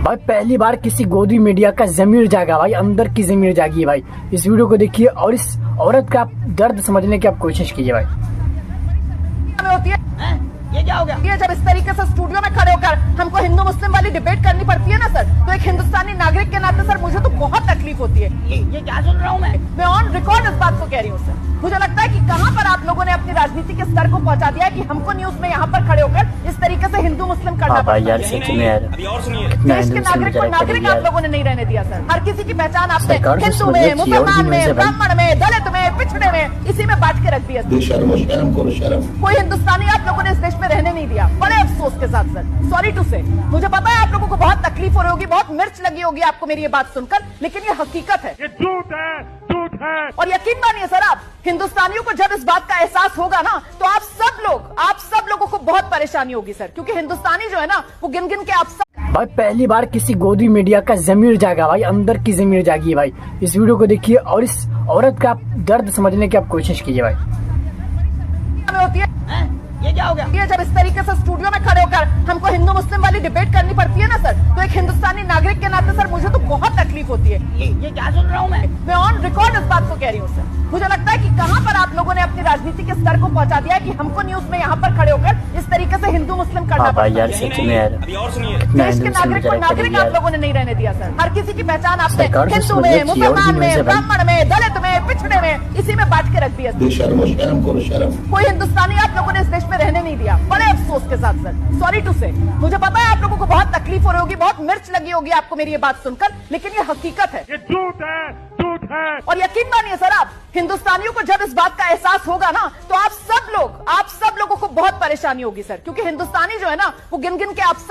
भाई पहली बार किसी गोदी मीडिया का ज़मीर जागा भाई, अंदर की ज़मीर जागी है भाई। इस वीडियो को देखिए और इस औरत का आप दर्द समझने की आप कोशिश कीजिए भाई। होती है ये क्या हो गया? ये जब इस तरीके से स्टूडियो में खड़े होकर हमको हिंदू मुस्लिम वाली डिबेट करनी पड़ती है ना सर, तो एक हिंदुस्तानी नागरिक के नाते सर मुझे तो बहुत तकलीफ होती है। ये क्या सुन रहा हूँ मैं ऑन रिकॉर्ड इस बात को कह रही हूँ सर। मुझे लगता है कि कहाँ पर आप लोगों ने अपनी राजनीति के स्तर को पहुंचा दिया है कि हमको न्यूज में यहाँ पर खड़े होकर इस तरीके से हिंदू मुस्लिम करना पड़ता है। देश के नागरिक को नागरिक आप लोगों ने नहीं रहने दिया सर। हर किसी की पहचान आपने हिंदू में, मुसलमान में, ब्राह्मण में, दलित में, पिछड़े में, इसी में बांट के रख दिया। कोई हिंदुस्तानी आप लोगों ने इस देश में रहने नहीं दिया, बड़े अफसोस के साथ सर। सॉरी टू से, मुझे पता है आप लोगों को बहुत तकलीफ हो रही होगी, बहुत मिर्च लगी होगी आपको मेरी ये बात सुनकर, लेकिन ये हकीकत है, ये झूठ है, झूठ है। और यकीन मानिए सर, आप हिंदुस्तानियों को जब इस बात का एहसास होगा ना, तो आप सब लोगों को बहुत परेशानी होगी सर, क्योंकि हिंदुस्तानी जो है ना, वो गिन गिन के आप सब भाई पहली बार किसी गोदी मीडिया का ज़मीर जागा भाई, अंदर की ज़मीर जागी है भाई। इस वीडियो को देखिए और इस औरत का आप दर्द समझने की आप कोशिश कीजिए भाई। होती है ये क्या हो गया? ये जब इस तरीके से स्टूडियो में खड़े होकर हमको हिंदू मुस्लिम वाली डिबेट करनी पड़ती है ना सर, तो एक हिंदुस्तानी नागरिक के नाते सर मुझे तो बहुत तकलीफ होती है। ये क्या सुन रहा हूँ मैं ऑन रिकॉर्ड इस बात को कह रही हूँ सर। मुझे लगता है कि कहाँ पर आप लोगों ने अपनी राजनीति के स्तर को पहुंचा दिया है कि हमको न्यूज में यहाँ पर खड़े होकर इस तरीके से हिंदू मुस्लिम करना पड़ता है। देश के नागरिक को नागरिक आप लोगों ने नहीं रहने दिया सर। हर किसी की पहचान आपने हिंदू में, मुसलमान में, ब्राह्मण में, दलित में, पिछड़े में, इसी में बांट के रख दिया। कोई हिंदुस्तानी आप लोगों ने इस देश में रहने नहीं दिया, बड़े अफसोस के साथ सर। सॉरी टू से, मुझे पता है आप लोगों को बहुत तकलीफ हो रही होगी, बहुत मिर्च लगी होगी आपको मेरी ये बात सुनकर, लेकिन ये हकीकत है, ये झूठ है, झूठ है। और यकीन मानिए सर, आप हिंदुस्तानियों को जब इस बात का एहसास होगा ना, तो आप सब लोगों को बहुत परेशानी होगी सर, क्योंकि हिंदुस्तानी जो है ना, वो गिन गिन के आप